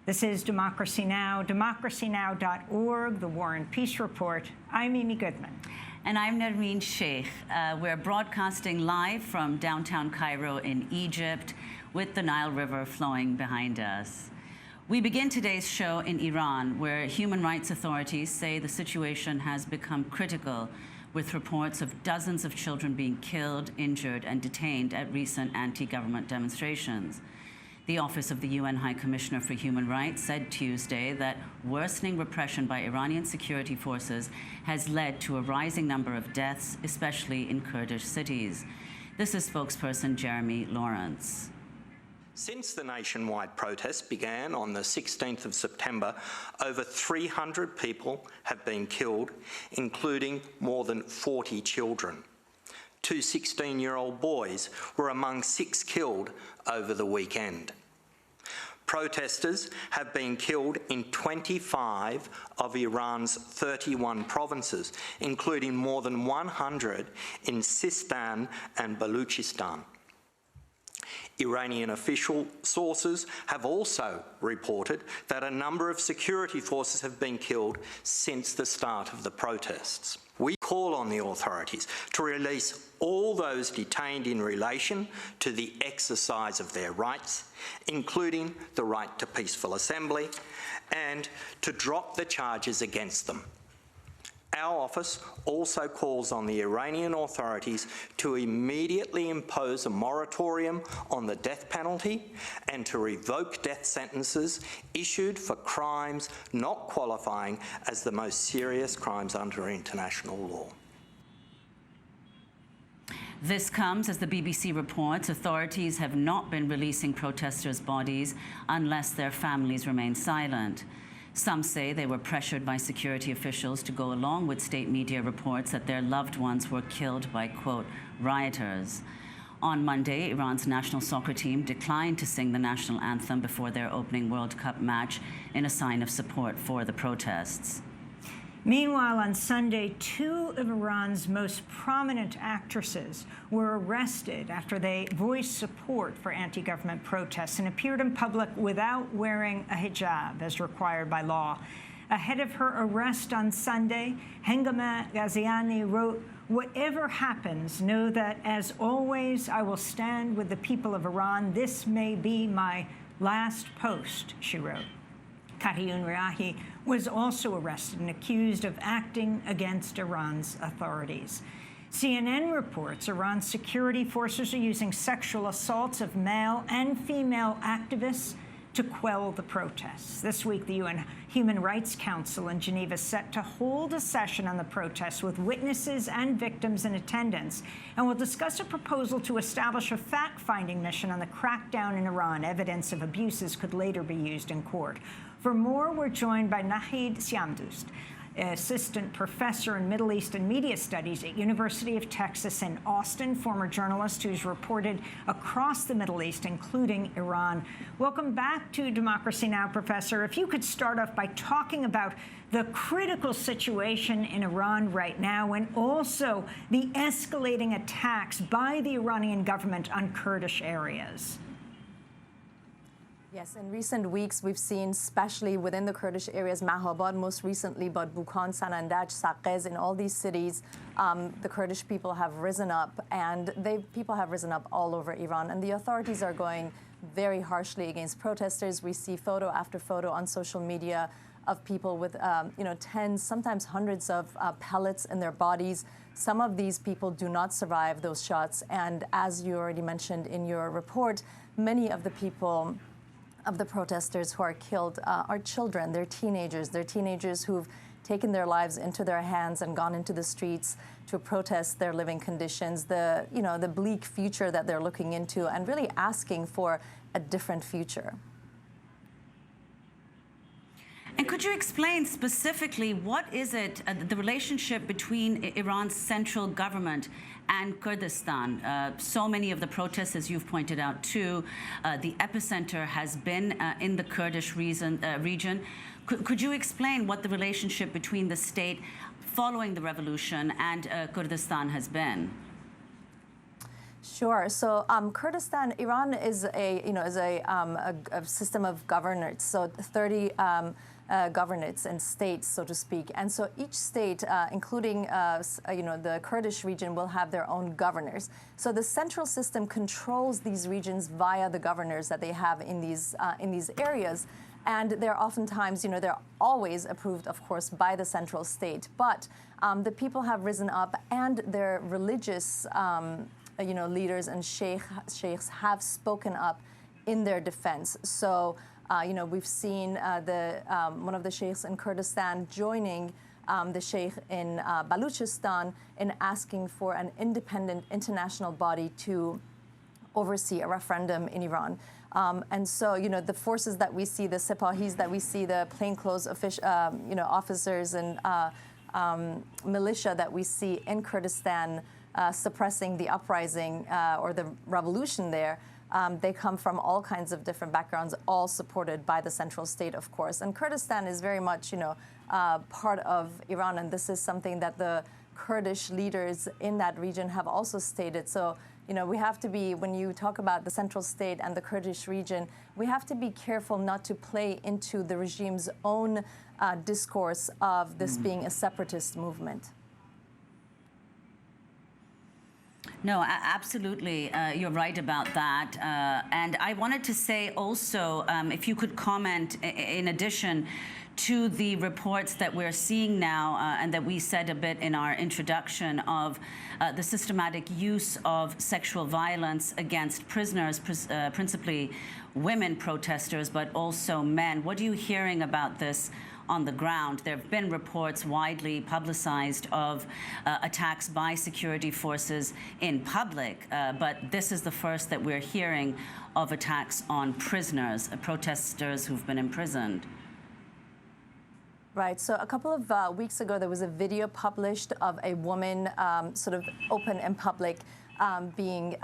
This is Democracy Now!, democracynow.org, the War and Peace Report. I'm Amy Goodman. And I'm Nermeen Sheikh. We're broadcasting live from downtown Cairo in Egypt with the Nile River flowing behind us. We begin today's show in Iran, where human rights authorities say the situation has become critical, with reports of dozens of children being killed, injured, and detained at recent anti-government demonstrations. The Office of the UN High Commissioner for Human Rights said Tuesday that worsening repression by Iranian security forces has led to a rising number of deaths, especially in Kurdish cities. This is spokesperson Jeremy Lawrence. Since the nationwide protests began on the 16th of September, over 300 people have been killed, including more than 40 children. 2 16-year-old boys were among 6 killed over the weekend. Protesters have been killed in 25 of Iran's 31 provinces, including more than 100 in Sistan and Baluchistan. Iranian official sources have also reported that a number of security forces have been killed since the start of the protests. We call on the authorities to release all those detained in relation to the exercise of their rights, including the right to peaceful assembly, and to drop the charges against them. Our office also calls on the Iranian authorities to immediately impose a moratorium on the death penalty and to revoke death sentences issued for crimes not qualifying as the most serious crimes under international law. This comes as the BBC reports authorities have not been releasing protesters' bodies unless their families remain silent. Some say they were pressured by security officials to go along with state media reports that their loved ones were killed by, quote, rioters. On Monday, Iran's national soccer team declined to sing the national anthem before their opening World Cup match in a sign of support for the protests. Meanwhile, on Sunday, 2 of Iran's most prominent actresses were arrested after they voiced support for anti-government protests and appeared in public without wearing a hijab, as required by law. Ahead of her arrest on Sunday, Hengame Ghaziani wrote, "Whatever happens, know that, as always, I will stand with the people of Iran. This may be my last post," she wrote. Kariyun Riahi was also arrested and accused of acting against Iran's authorities. CNN reports Iran's security forces are using sexual assaults of male and female activists to quell the protests. This week, the UN Human Rights Council in Geneva is set to hold a session on the protests with witnesses and victims in attendance, and will discuss a proposal to establish a fact-finding mission on the crackdown in Iran. Evidence of abuses could later be used in court. For more, we're joined by Nahid Siamdoust, assistant professor in Middle East and Media Studies at University of Texas in Austin, former journalist who's reported across the Middle East, including Iran. Welcome back to Democracy Now!, Professor. If you could start off by talking about the critical situation in Iran right now and also the escalating attacks by the Iranian government on Kurdish areas. Yes, in recent weeks, we've seen, especially within the Kurdish areas, Mahabad most recently, but Bukhan, Sanandaj, Saqqez, in all these cities, the Kurdish people have risen up, and people have risen up all over Iran, and the authorities are going very harshly against protesters. We see photo after photo on social media of people with, tens, sometimes hundreds of pellets in their bodies. Some of these people do not survive those shots, and as you already mentioned in your report, many of the people of the protesters who are killed are children. They're teenagers who've taken their lives into their hands and gone into the streets to protest their living conditions, the bleak future that they're looking into, and really asking for a different future. And could you explain specifically what is it, the relationship between Iran's central government and Kurdistan? So many of the protests, as you've pointed out too, the epicenter has been in the Kurdish region. Could you explain what the relationship between the state following the revolution and Kurdistan has been? Sure. So Kurdistan, Iran is a system of governorates. So 30 governorates and states, so to speak. And so each state, including the Kurdish region, will have their own governors. So the central system controls these regions via the governors that they have in these areas. And they're oftentimes, they're always approved, of course, by the central state. But the people have risen up, and their religious leaders and sheikhs have spoken up in their defense. So, we've seen one of the sheikhs in Kurdistan joining the sheikh in Baluchistan in asking for an independent international body to oversee a referendum in Iran. And so, the forces that we see, the Sepahis that we see, the plainclothes officers and militia that we see in Kurdistan suppressing the uprising or the revolution there, they come from all kinds of different backgrounds, all supported by the central state, of course. And Kurdistan is very much, part of Iran, and this is something that the Kurdish leaders in that region have also stated. So, we have to be, when you talk about the central state and the Kurdish region, we have to be careful not to play into the regime's own discourse of this being a separatist movement. No, absolutely. You're right about that. And I wanted to say also, if you could comment, in addition to the reports that we're seeing now, and that we said a bit in our introduction, of the systematic use of sexual violence against prisoners, principally women protesters, but also men. What are you hearing about this on the ground? There have been reports widely publicized of attacks by security forces in public, but this is the first that we're hearing of attacks on prisoners, protesters who've been imprisoned. Right. So a couple of weeks ago, there was a video published of a woman sort of open in public being,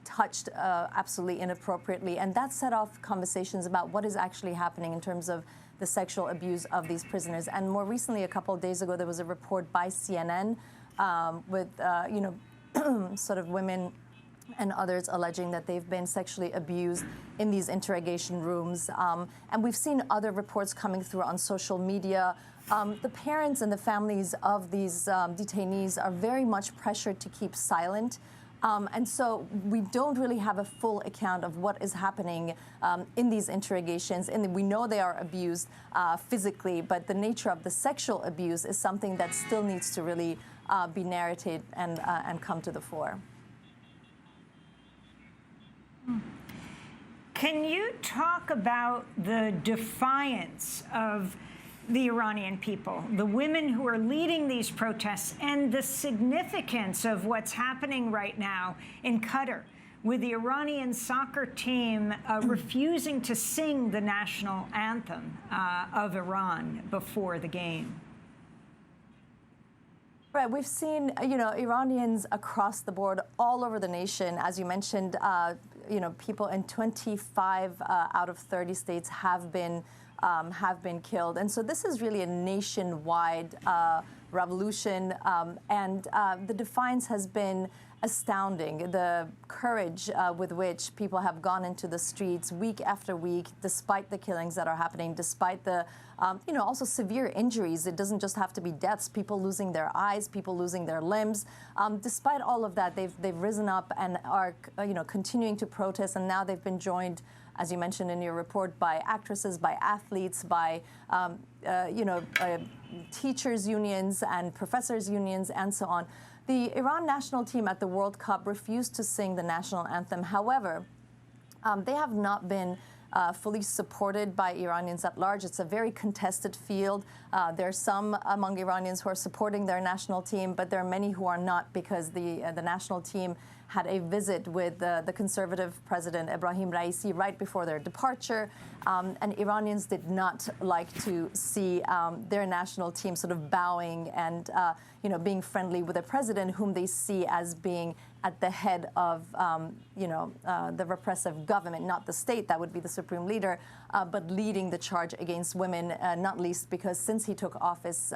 touched absolutely inappropriately. And that set off conversations about what is actually happening in terms of the sexual abuse of these prisoners. And more recently, a couple of days ago, there was a report by CNN with, sort of women and others alleging that they've been sexually abused in these interrogation rooms. And we've seen other reports coming through on social media. The parents and the families of these detainees are very much pressured to keep silent. And so we don't really have a full account of what is happening in these interrogations. And we know they are abused physically, but the nature of the sexual abuse is something that still needs to really be narrated and come to the fore. Can you talk about the defiance of the Iranian people, the women who are leading these protests, and the significance of what's happening right now in Qatar with the Iranian soccer team refusing to sing the national anthem of Iran before the game? Right, we've seen, Iranians across the board, all over the nation, as you mentioned, people in 25 out of 30 states have been killed. And so this is really a nationwide revolution, and the defiance has been astounding. The courage with which people have gone into the streets week after week, despite the killings that are happening, despite the also severe injuries. It doesn't just have to be deaths, people losing their eyes, people losing their limbs. Despite all of that, they've risen up and are continuing to protest, and now they've been joined, as you mentioned in your report, by actresses, by athletes, by teachers' unions and professors' unions, and so on. The Iran national team at the World Cup refused to sing the national anthem. However, they have not been fully supported by Iranians at large. It's a very contested field. There are some among Iranians who are supporting their national team, but there are many who are not, because the national team had a visit with the conservative president, Ebrahim Raisi, right before their departure. And Iranians did not like to see their national team sort of bowing and being friendly with a president whom they see as being at the head of the repressive government, not the state, that would be the supreme leader, but leading the charge against women, not least because since he took office,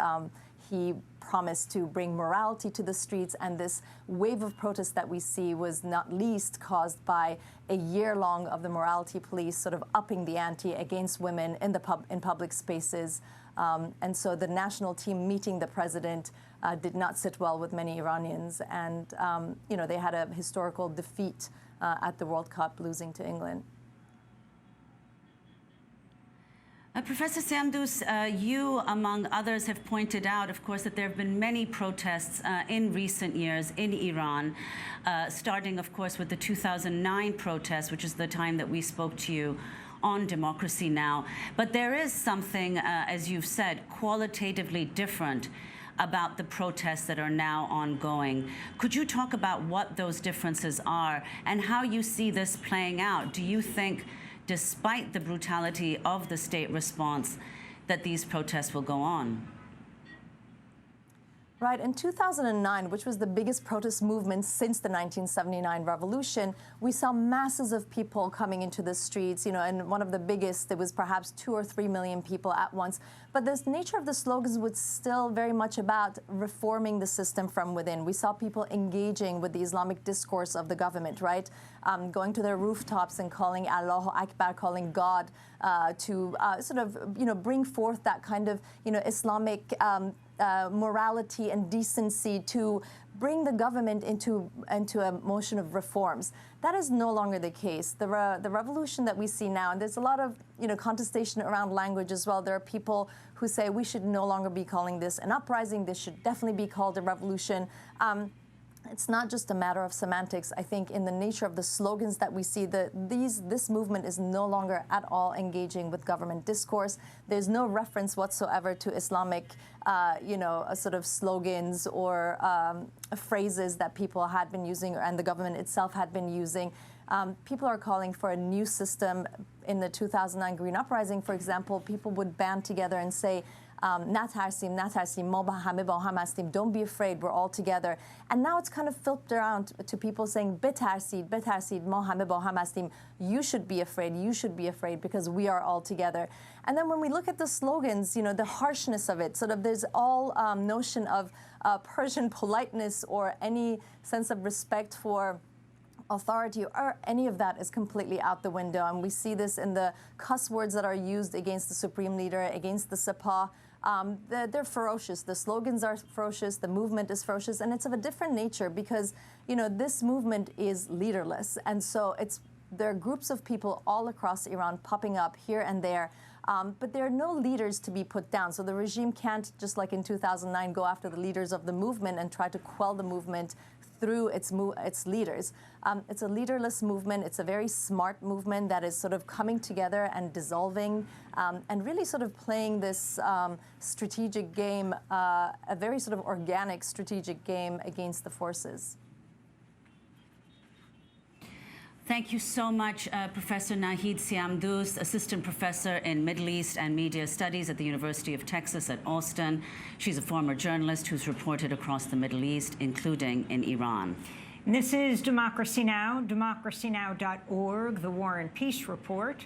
he promised to bring morality to the streets, and this wave of protests that we see was not least caused by a year-long of the morality police sort of upping the ante against women in public spaces. And so the national team meeting the president did not sit well with many Iranians, and they had a historical defeat at the World Cup, losing to England. Professor Siamdoust, you, among others, have pointed out, of course, that there have been many protests in recent years in Iran, starting, of course, with the 2009 protests, which is the time that we spoke to you on Democracy Now! But there is something, as you've said, qualitatively different about the protests that are now ongoing. Could you talk about what those differences are and how you see this playing out? Do you think, despite the brutality of the state response, that these protests will go on? Right. In 2009, which was the biggest protest movement since the 1979 revolution, we saw masses of people coming into the streets, and one of the biggest, there was perhaps 2 or 3 million people at once. But the nature of the slogans was still very much about reforming the system from within. We saw people engaging with the Islamic discourse of the government, right? Going to their rooftops and calling Allahu Akbar, calling God to sort of, bring forth that kind of, Islamic morality and decency, to bring the government into a motion of reforms. That is no longer the case. The revolution that we see now, and there's a lot of contestation around language as well. There are people who say we should no longer be calling this an uprising. This should definitely be called a revolution. It's not just a matter of semantics. I think in the nature of the slogans that we see, this movement is no longer at all engaging with government discourse. There's no reference whatsoever to Islamic, sort of slogans or phrases that people had been using and the government itself had been using. People are calling for a new system. In the 2009 Green Uprising, for example, people would band together and say, نترسیم نترسیم ما همه با هم هستیم, don't be afraid, we're all together. And now it's kind of flipped around to people saying بترسید بترسید ما همه با هم هستیم, you should be afraid because we are all together. And then when we look at the slogans, the harshness of it, sort of there's all notion of Persian politeness or any sense of respect for authority or any of that is completely out the window. And we see this in the cuss words that are used against the supreme leader, against the Sepah. They're ferocious. The slogans are ferocious. The movement is ferocious. And it's of a different nature because, this movement is leaderless. And so there are groups of people all across Iran popping up here and there. But there are no leaders to be put down. So the regime can't, just like in 2009, go after the leaders of the movement and try to quell the movement through its leaders. It's a leaderless movement. It's a very smart movement that is sort of coming together and dissolving and really sort of playing this strategic game, a very sort of organic strategic game against the forces. Thank you so much, Professor Nahid Siamdoust, Assistant Professor in Middle East and Media Studies at the University of Texas at Austin. She's a former journalist who's reported across the Middle East, including in Iran. And this is Democracy Now!, democracynow.org, the War and Peace Report.